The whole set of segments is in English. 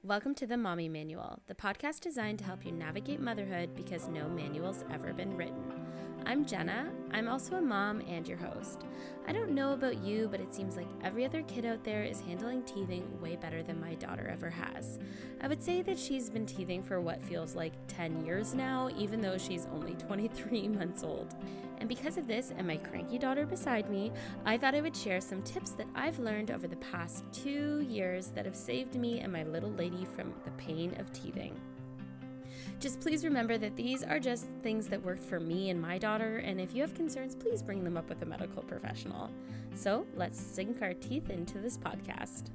Welcome to the Mommy Manual, the podcast designed to help you navigate motherhood because no manual's ever been written. I'm Jenna. I'm also a mom and your host. I don't know about you, but it seems like every other kid out there is handling teething way better than my daughter ever has. I would say that she's been teething for what feels like 10 years now, even though she's only 23 months old. And because of this and my cranky daughter beside me, I thought I would share some tips that I've learned over the past 2 years that have saved me and my little lady from the pain of teething. Just please remember that these are just things that worked for me and my daughter, and if you have concerns, please bring them up with a medical professional. So let's sink our teeth into this podcast.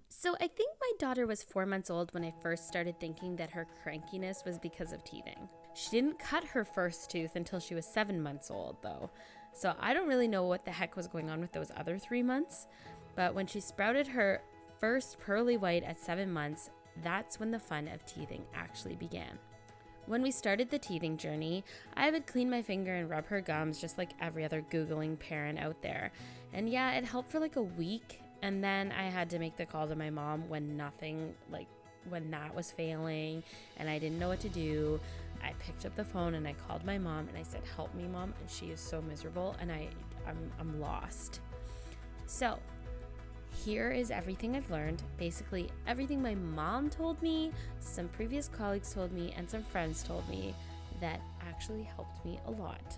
So I think my daughter was 4 months old when I first started thinking that her crankiness was because of teething. She didn't cut her first tooth until she was 7 months old, though. So I don't really know what the heck was going on with those other 3 months. But when she sprouted her first pearly white at 7 months, that's when the fun of teething actually began. When we started the teething journey, I would clean my finger and rub her gums just like every other Googling parent out there. And yeah, it helped for like a week. And then I had to make the call to my mom when when that was failing and I didn't know what to do. I picked up the phone and I called my mom and I said, "Help me, Mom." And she is so miserable and I'm lost. So here is everything I've learned. Basically everything my mom told me, some previous colleagues told me, and some friends told me that actually helped me a lot.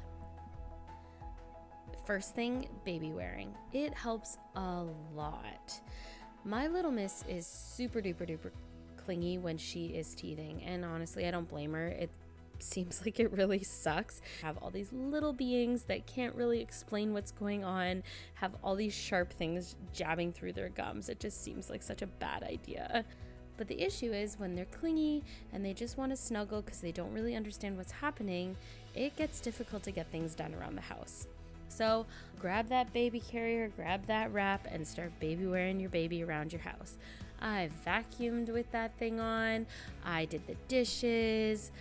First thing, baby wearing. It helps a lot. My little miss is super duper duper clingy when she is teething, and honestly, I don't blame her. It seems like it really sucks. Have all these little beings that can't really explain what's going on, have all these sharp things jabbing through their gums. It just seems like such a bad idea. But the issue is when they're clingy and they just want to snuggle because they don't really understand what's happening, it gets difficult to get things done around the house. So grab that baby carrier, grab that wrap, and start baby wearing your baby around your house. I vacuumed with that thing on. I did the dishes.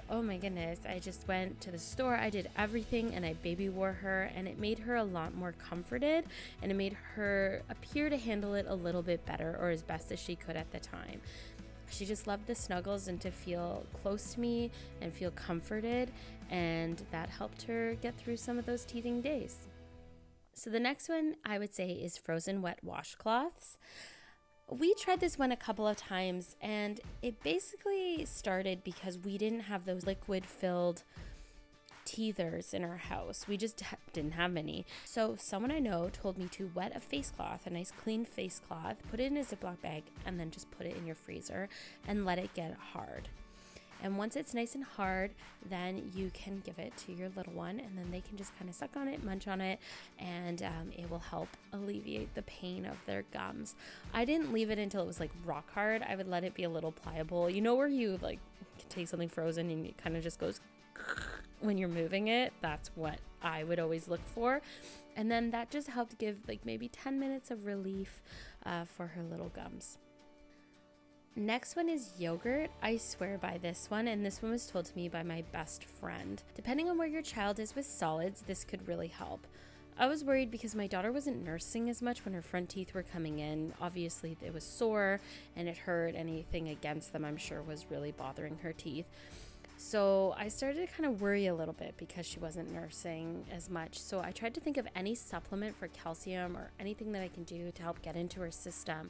Oh my goodness, I just went to the store. I did everything and I baby wore her, and it made her a lot more comforted and it made her appear to handle it a little bit better, or as best as she could at the time. She just loved the snuggles and to feel close to me and feel comforted, and that helped her get through some of those teething days. So the next one I would say is frozen wet washcloths. We tried this one a couple of times, and it basically started because we didn't have those liquid-filled teethers in our house. We just didn't have any. So someone I know told me to wet a face cloth, a nice clean face cloth, put it in a Ziploc bag, and then just put it in your freezer and let it get hard. And once it's nice and hard, then you can give it to your little one, and then they can just kind of suck on it, munch on it, and it will help alleviate the pain of their gums. I didn't leave it until it was like rock hard. I would let it be a little pliable. You know where you like can take something frozen and it kind of just goes when you're moving it? That's what I would always look for. And then that just helped give like maybe 10 minutes of relief for her little gums. Next one is yogurt. I swear by this one, and this one was told to me by my best friend. Depending on where your child is with solids, this could really help. I was worried because my daughter wasn't nursing as much when her front teeth were coming in. Obviously, it was sore and it hurt. Anything against them, I'm sure, was really bothering her teeth. So I started to kind of worry a little bit because she wasn't nursing as much. So I tried to think of any supplement for calcium or anything that I can do to help get into her system.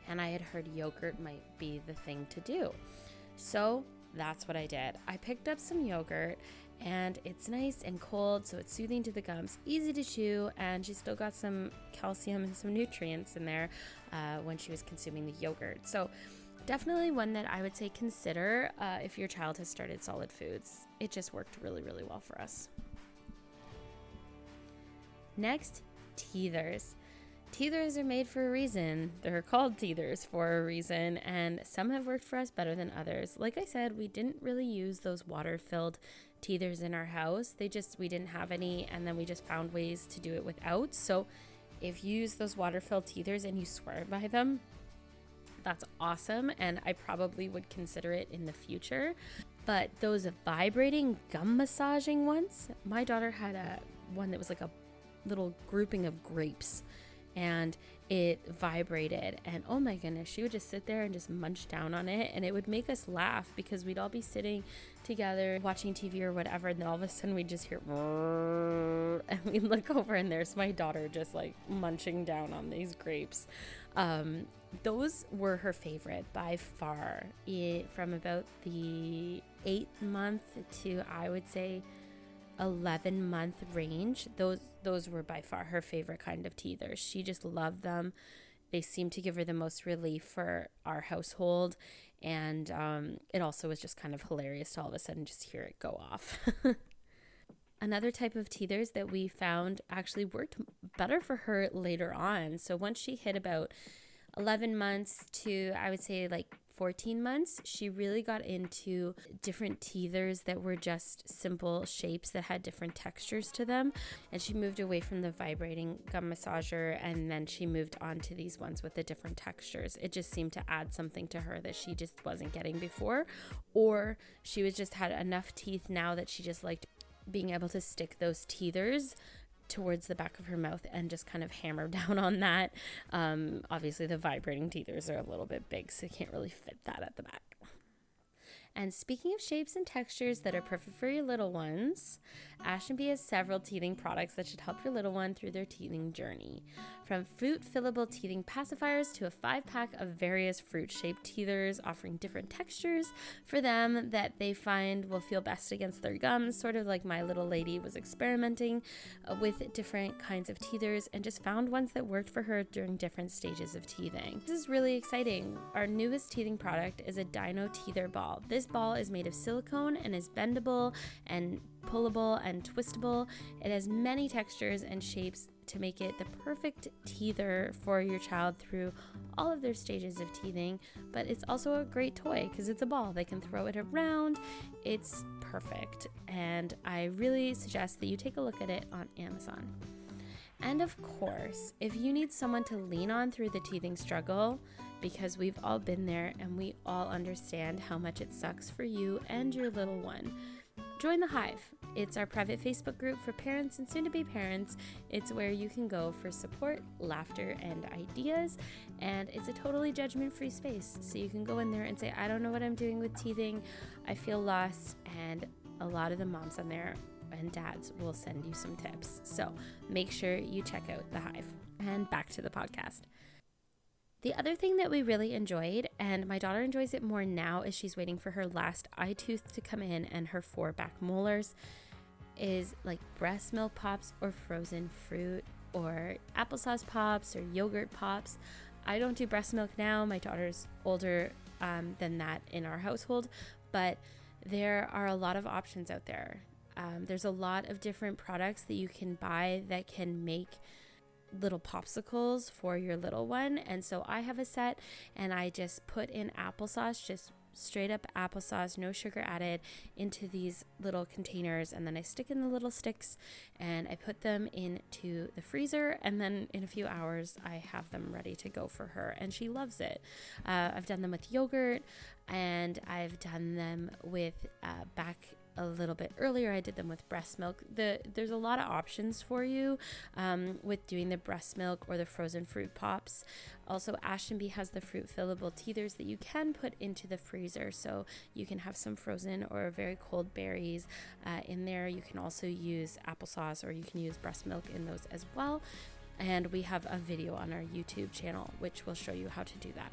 And I had heard yogurt might be the thing to do. So that's what I did. I picked up some yogurt, and it's nice and cold, so it's soothing to the gums, easy to chew, and she still got some calcium and some nutrients in there when she was consuming the yogurt. So definitely one that I would say consider if your child has started solid foods. It just worked really, really well for us. Next, teethers. Teethers are made for a reason. They're called teethers for a reason, and some have worked for us better than others. Like I said, we didn't really use those water-filled teethers in our house. We didn't have any, and then we just found ways to do it without. So if you use those water-filled teethers and you swear by them, that's awesome, and I probably would consider it in the future. But those vibrating gum massaging ones, my daughter had one that was like a little grouping of grapes. and it vibrated, and oh my goodness, she would just sit there and just munch down on it, and it would make us laugh because we'd all be sitting together watching TV or whatever, and then all of a sudden we'd just hear and we'd look over and there's my daughter just like munching down on these grapes. Those were her favorite by far. From about the 8-month to, I would say, 11-month range, those were by far her favorite kind of teethers. She just loved them. They seemed to give her the most relief for our household, and it also was just kind of hilarious to all of a sudden just hear it go off. Another type of teethers that we found actually worked better for her later on. So once she hit about 11 months to, I would say, like 14 months, she really got into different teethers that were just simple shapes that had different textures to them. And she moved away from the vibrating gum massager, and then she moved on to these ones with the different textures. It just seemed to add something to her that she just wasn't getting before, or she was just had enough teeth now that she just liked being able to stick those teethers towards the back of her mouth and just kind of hammer down on that. Obviously the vibrating teethers are a little bit big, so you can't really fit that at the back. And speaking of shapes and textures that are perfect for your little ones, Ashtonbee has several teething products that should help your little one through their teething journey. From fruit fillable teething pacifiers to a 5-pack of various fruit-shaped teethers offering different textures for them that they find will feel best against their gums, sort of like my little lady was experimenting with different kinds of teethers and just found ones that worked for her during different stages of teething. This is really exciting. Our newest teething product is a Dino Teether Ball. This ball is made of silicone and is bendable and pullable and twistable. It has many textures and shapes to make it the perfect teether for your child through all of their stages of teething, but it's also a great toy because it's a ball. They can throw it around. It's perfect, and I really suggest that you take a look at it on Amazon. And of course, if you need someone to lean on through the teething struggle, because we've all been there and we all understand how much it sucks for you and your little one, join the Hive. It's our private Facebook group for parents and soon-to-be parents. It's where you can go for support, laughter, and ideas, and it's a totally judgment-free space. So you can go in there and say, I don't know what I'm doing with teething, I feel lost, and a lot of the moms on there and dads will send you some tips. So make sure you check out the Hive. And back to the podcast. The other thing that we really enjoyed, and my daughter enjoys it more now as she's waiting for her last eye tooth to come in and her 4 back molars, is like breast milk pops or frozen fruit or applesauce pops or yogurt pops. I don't do breast milk now. My daughter's older than that in our household, but there are a lot of options out there. There's a lot of different products that you can buy that can make little popsicles for your little one. And so I have a set, and I just put in applesauce, just straight up applesauce, no sugar added, into these little containers, and then I stick in the little sticks and I put them into the freezer, and then in a few hours I have them ready to go for her, and she loves it. I've done them with yogurt, and I've done them with back a little bit earlier, I did them with breast milk. There's a lot of options for you with doing the breast milk or the frozen fruit pops. Also, Ashtonbee has the fruit fillable teethers that you can put into the freezer, so you can have some frozen or very cold berries in there. You can also use applesauce, or you can use breast milk in those as well. And we have a video on our YouTube channel which will show you how to do that.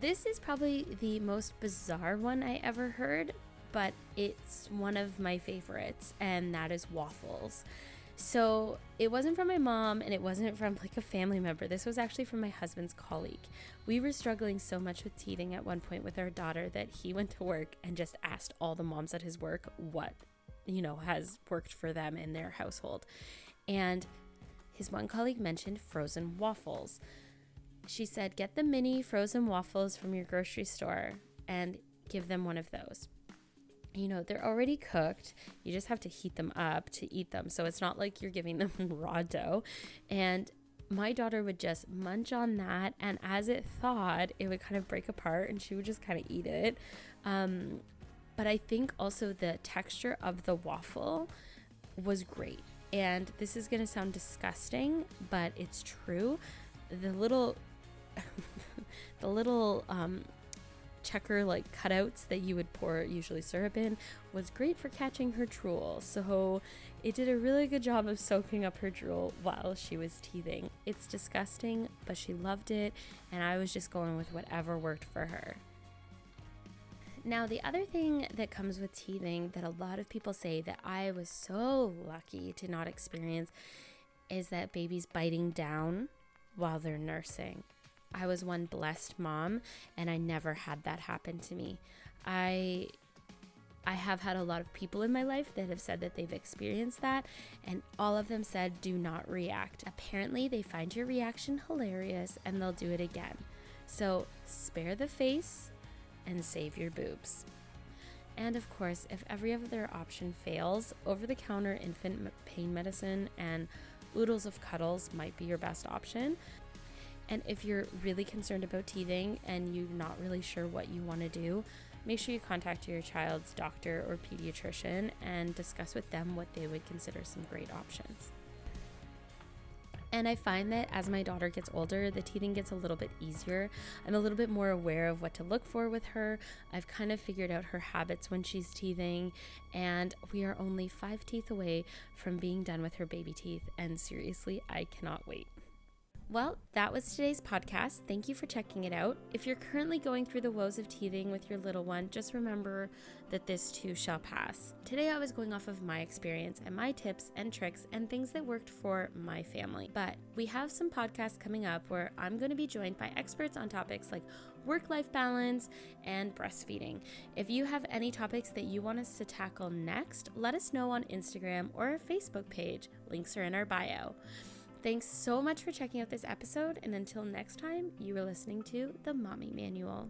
This is probably the most bizarre one I ever heard, but it's one of my favorites, and that is waffles. So it wasn't from my mom, and it wasn't from like a family member. This was actually from my husband's colleague. We were struggling so much with teething at one point with our daughter that he went to work and just asked all the moms at his work what, has worked for them in their household. And his one colleague mentioned frozen waffles. She said, get the mini frozen waffles from your grocery store and give them one of those. They're already cooked. You just have to heat them up to eat them. So it's not like you're giving them raw dough. And my daughter would just munch on that. And as it thawed, it would kind of break apart and she would just kind of eat it. But I think also the texture of the waffle was great. And this is going to sound disgusting, but it's true. The little the little checker like cutouts that you would pour usually syrup in was great for catching her drool. So it did a really good job of soaking up her drool while she was teething. It's disgusting, but she loved it, and I was just going with whatever worked for her. Now, the other thing that comes with teething that a lot of people say that I was so lucky to not experience is that babies biting down while they're nursing. I was one blessed mom, and I never had that happen to me. I have had a lot of people in my life that have said that they've experienced that, and all of them said, do not react. Apparently, they find your reaction hilarious, and they'll do it again. So spare the face and save your boobs. And of course, if every other option fails, over-the-counter infant pain medicine and oodles of cuddles might be your best option. And if you're really concerned about teething and you're not really sure what you want to do, make sure you contact your child's doctor or pediatrician and discuss with them what they would consider some great options. And I find that as my daughter gets older, the teething gets a little bit easier. I'm a little bit more aware of what to look for with her. I've kind of figured out her habits when she's teething, and we are only 5 teeth away from being done with her baby teeth. And seriously, I cannot wait. Well, that was today's podcast. Thank you for checking it out. If you're currently going through the woes of teething with your little one, just remember that this too shall pass. Today I was going off of my experience and my tips and tricks and things that worked for my family. But we have some podcasts coming up where I'm going to be joined by experts on topics like work-life balance and breastfeeding. If you have any topics that you want us to tackle next, let us know on Instagram or our Facebook page. Links are in our bio. Thanks so much for checking out this episode, and until next time, you are listening to The Mommy Manual.